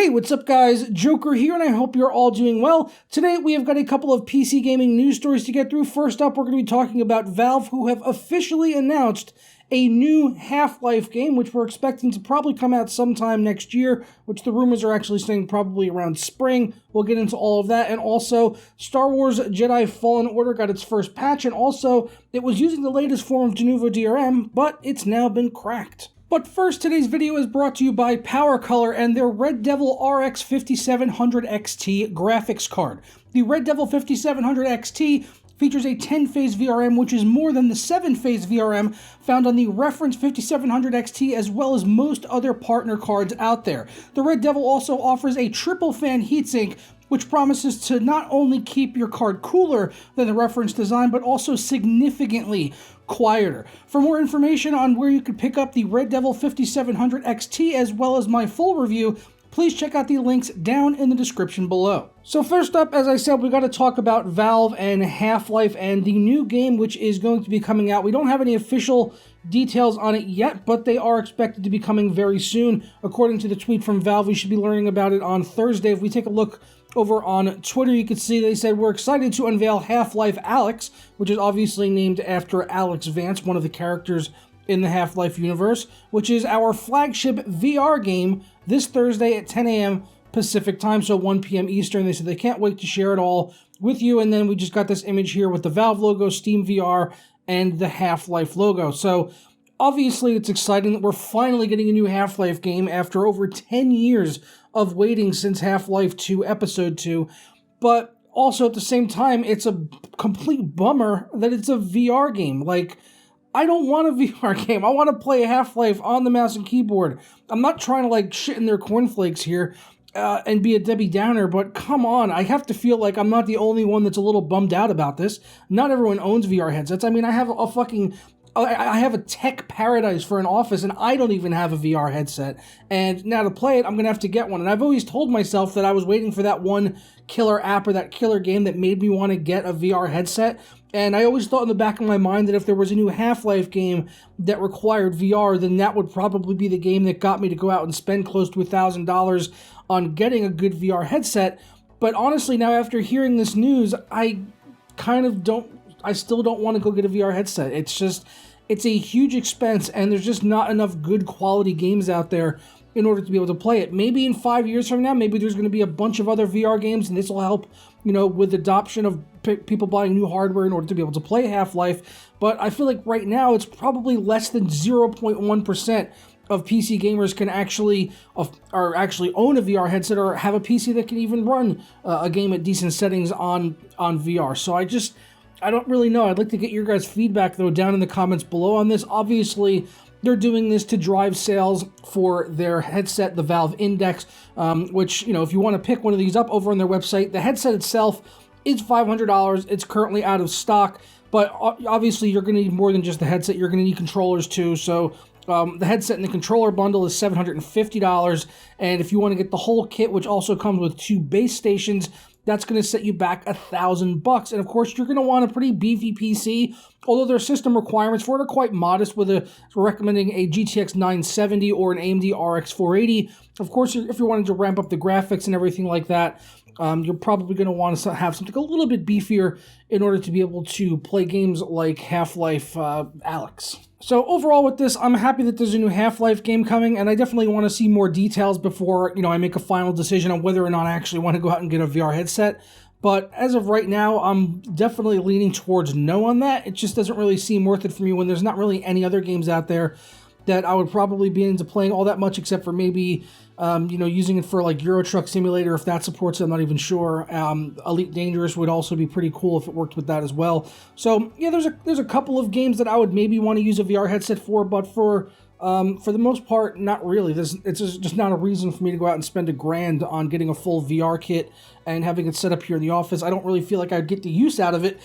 Hey, what's up guys? Joker here, and I hope you're all doing well. Today we have got a couple of PC gaming news stories to get through. First up, we're going to be talking about Valve, who have officially announced a new Half-Life game, which we're expecting to probably come out sometime next year, which the rumors are actually saying probably around spring. We'll get into all of that. And also, Star Wars Jedi Fallen Order got its first patch, and also, it was using the latest form of de novo DRM, but it's now been cracked. But first, today's video is brought to you by PowerColor and their Red Devil RX 5700 XT graphics card. The Red Devil 5700 XT features a 10-phase VRM, which is more than the 7-phase VRM found on the reference 5700 XT, as well as most other partner cards out there. The Red Devil also offers a triple fan heatsink, which promises to not only keep your card cooler than the reference design, but also significantly quieter. For more information on where you can pick up the Red Devil 5700 XT, as well as my full review, please check out the links down in the description below. So first up, as I said, we got to talk about Valve and Half-Life and the new game which is going to be coming out. We don't have any official details on it yet, but they are expected to be coming very soon. According to the tweet from Valve, we should be learning about it on Thursday. If we take a look over on Twitter, you can see they said, "We're excited to unveil Half-Life Alyx," which is obviously named after Alyx Vance, one of the characters in the Half-Life universe, which is our flagship VR game this Thursday at 10 a.m. Pacific time, so 1 p.m. Eastern. They said they can't wait to share it all with you, and then we just got this image here with the Valve logo, Steam VR, and the Half-Life logo. So obviously it's exciting that we're finally getting a new Half-Life game after over 10 years of waiting since Half-Life 2 Episode 2, but also at the same time, it's a complete bummer that it's a VR game. Like, I don't want a VR game. I want to play Half-Life on the mouse and keyboard. I'm not trying to, like, shit in their cornflakes here and be a Debbie Downer, but come on. I have to feel like I'm not the only one that's a little bummed out about this. Not everyone owns VR headsets. I mean, I have a tech paradise for an office, and I don't even have a VR headset. And now to play it, I'm going to have to get one. And I've always told myself that I was waiting for that one killer app or that killer game that made me want to get a VR headset. And I always thought in the back of my mind that if there was a new Half-Life game that required VR, then that would probably be the game that got me to go out and spend close to $1,000 on getting a good VR headset. But honestly, now after hearing this news, I still don't want to go get a VR headset. It's a huge expense, and there's just not enough good quality games out there in order to be able to play it. Maybe in 5 years from now, maybe there's going to be a bunch of other VR games, and this will help, with adoption of people buying new hardware in order to be able to play Half-Life. But I feel like right now, it's probably less than 0.1% of PC gamers can actually own a VR headset or have a PC that can even run a game at decent settings on VR. So I don't really know. I'd like to get your guys' feedback, though, down in the comments below on this. Obviously, they're doing this to drive sales for their headset, the Valve Index, which, if you want to pick one of these up over on their website, the headset itself is $500. It's currently out of stock, but obviously you're going to need more than just the headset. You're going to need controllers, too, so the headset and the controller bundle is $750, and if you want to get the whole kit, which also comes with 2 base stations, that's going to set you back $1,000. And of course, you're going to want a pretty beefy PC, although their system requirements for it are quite modest, we're recommending a GTX 970 or an AMD RX 480. Of course, if you're wanting to ramp up the graphics and everything like that, you're probably going to want to have something a little bit beefier in order to be able to play games like Half-Life Alyx. So overall with this, I'm happy that there's a new Half-Life game coming, and I definitely want to see more details before, I make a final decision on whether or not I actually want to go out and get a VR headset. But as of right now, I'm definitely leaning towards no on that. It just doesn't really seem worth it for me when there's not really any other games out there that I would probably be into playing all that much, except for maybe, using it for like Euro Truck Simulator, if that supports it, I'm not even sure. Elite Dangerous would also be pretty cool if it worked with that as well. So yeah, there's a couple of games that I would maybe want to use a VR headset for, but for the most part, not really. It's just not a reason for me to go out and spend $1,000 on getting a full VR kit and having it set up here in the office. I don't really feel like I'd get the use out of it.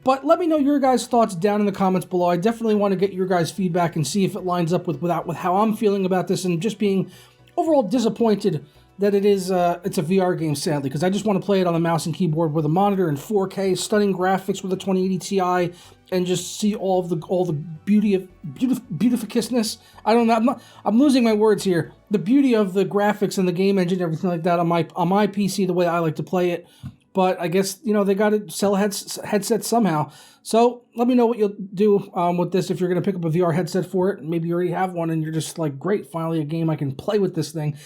But let me know your guys' thoughts down in the comments below. I definitely want to get your guys' feedback and see if it lines up with how I'm feeling about this, and just being overall disappointed that it's a VR game, sadly, because I just want to play it on a mouse and keyboard with a monitor in 4K, stunning graphics with a 2080 Ti, and just see all the beauty of beautificness. I don't know. I'm losing my words here. The beauty of the graphics and the game engine, everything like that on my PC, the way I like to play it. But I guess, they got to sell headsets somehow. So let me know what you'll do with this if you're going to pick up a VR headset for it. Maybe you already have one and you're just like, great, finally a game I can play with this thing.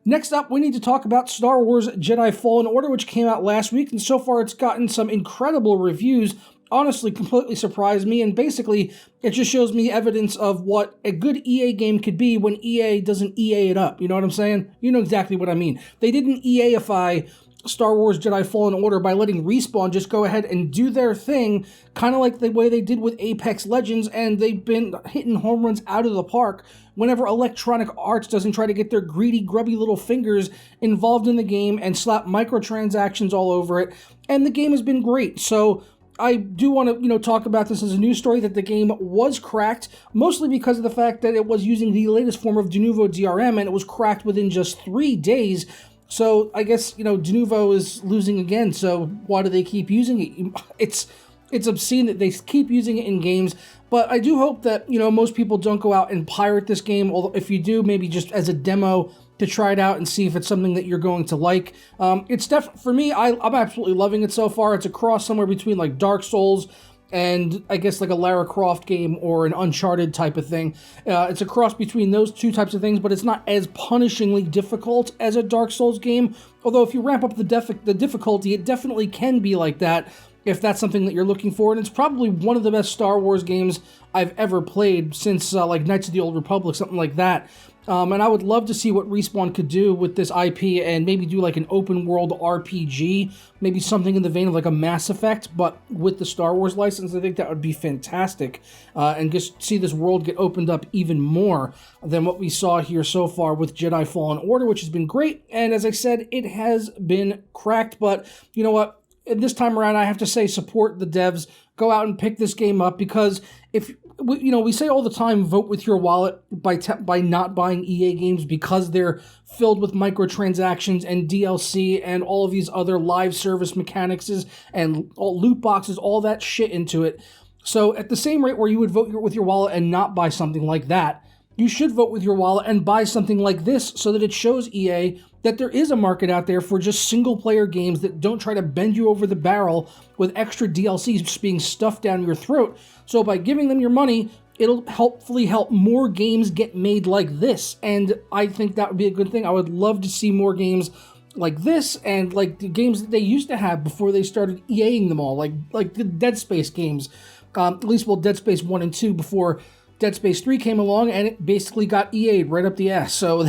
Next up, we need to talk about Star Wars Jedi Fallen Order, which came out last week, and so far it's gotten some incredible reviews. Honestly, completely surprised me, and basically, it just shows me evidence of what a good EA game could be when EA doesn't EA it up. You know what I'm saying? You know exactly what I mean. They didn't EA-ify Star Wars Jedi Fallen Order by letting Respawn just go ahead and do their thing, kind of like the way they did with Apex Legends, and they've been hitting home runs out of the park whenever Electronic Arts doesn't try to get their greedy, grubby little fingers involved in the game and slap microtransactions all over it, and the game has been great. So I do want to, talk about this as a news story, that the game was cracked, mostly because of the fact that it was using the latest form of Denuvo DRM, and it was cracked within just 3 days. So I guess, Denuvo is losing again, so why do they keep using it? It's obscene that they keep using it in games, but I do hope that, most people don't go out and pirate this game, although if you do, maybe just as a demo to try it out and see if it's something that you're going to like. It's definitely, for me, I'm absolutely loving it so far. It's a cross somewhere between like Dark Souls and I guess like a Lara Croft game or an Uncharted type of thing. It's a cross between those two types of things, but it's not as punishingly difficult as a Dark Souls game. Although if you ramp up the difficulty, it definitely can be like that if that's something that you're looking for. And it's probably one of the best Star Wars games I've ever played since like Knights of the Old Republic, something like that. And I would love to see what Respawn could do with this IP and maybe do like an open world RPG, maybe something in the vein of like a Mass Effect, but with the Star Wars license. I think that would be fantastic, and just see this world get opened up even more than what we saw here so far with Jedi Fallen Order, which has been great. And as I said, it has been cracked, but you know what? This time around, I have to say, support the devs. Go out and pick this game up, because if we say all the time, vote with your wallet by not buying EA games because they're filled with microtransactions and DLC and all of these other live service mechanics and all loot boxes, all that shit into it. So at the same rate where you would vote with your wallet and not buy something like that, you should vote with your wallet and buy something like this, so that it shows EA that there is a market out there for just single-player games that don't try to bend you over the barrel with extra DLCs just being stuffed down your throat. So by giving them your money, it'll hopefully help more games get made like this, and I think that would be a good thing. I would love to see more games like this, and like the games that they used to have before they started EAing them all, like the Dead Space games, at least Dead Space 1 and 2 before Dead Space 3 came along, and it basically got EA'd right up the ass. So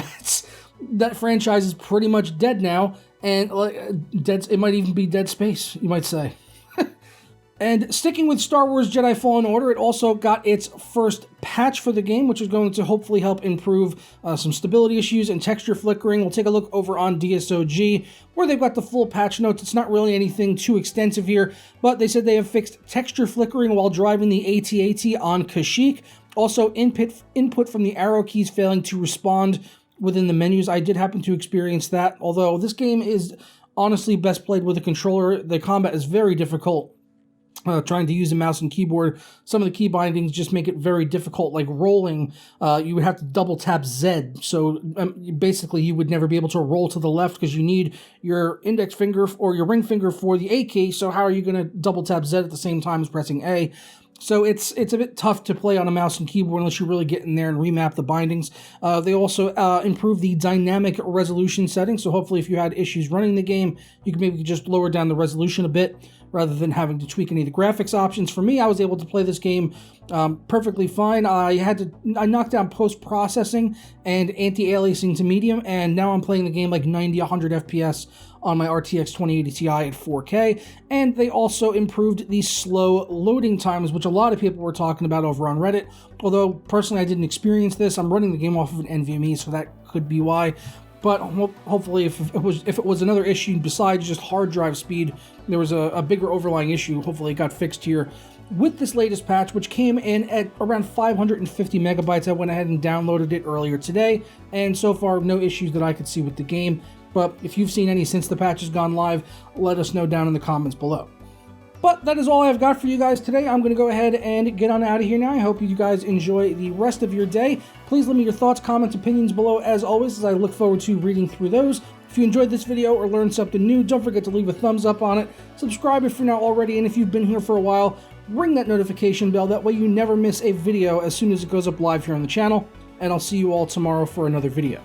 that franchise is pretty much dead now, and it might even be Dead Space, you might say. And sticking with Star Wars Jedi Fallen Order, it also got its first patch for the game, which is going to hopefully help improve some stability issues and texture flickering. We'll take a look over on DSOG, where they've got the full patch notes. It's not really anything too extensive here, but they said they have fixed texture flickering while driving the AT-AT on Kashyyyk. Also, input from the arrow keys failing to respond within the menus. I did happen to experience that, although this game is honestly best played with a controller. The combat is very difficult. Trying to use a mouse and keyboard, some of the key bindings just make it very difficult, like rolling. You would have to double tap Z, so basically you would never be able to roll to the left because you need your index finger or your ring finger for the A key, so how are you going to double tap Z at the same time as pressing A? So it's a bit tough to play on a mouse and keyboard unless you really get in there and remap the bindings. They also improved the dynamic resolution setting, so hopefully if you had issues running the game, you can maybe just lower down the resolution a bit rather than having to tweak any of the graphics options. For me, I was able to play this game perfectly fine. I knocked down post-processing and anti-aliasing to medium, and now I'm playing the game like 90, 100 FPS on my RTX 2080 Ti at 4K, and they also improved the slow loading times, which a lot of people were talking about over on Reddit, although personally I didn't experience this. I'm running the game off of an NVMe, so that could be why. But hopefully if it was another issue besides just hard drive speed, there was a bigger overlying issue, hopefully it got fixed here with this latest patch, which came in at around 550 megabytes. I went ahead and downloaded it earlier today, and so far no issues that I could see with the game. But if you've seen any since the patch has gone live, let us know down in the comments below. But that is all I've got for you guys today. I'm going to go ahead and get on out of here now. I hope you guys enjoy the rest of your day. Please leave me your thoughts, comments, opinions below as always, as I look forward to reading through those. If you enjoyed this video or learned something new, don't forget to leave a thumbs up on it. Subscribe if you're not already, and if you've been here for a while, ring that notification bell. That way you never miss a video as soon as it goes up live here on the channel. And I'll see you all tomorrow for another video.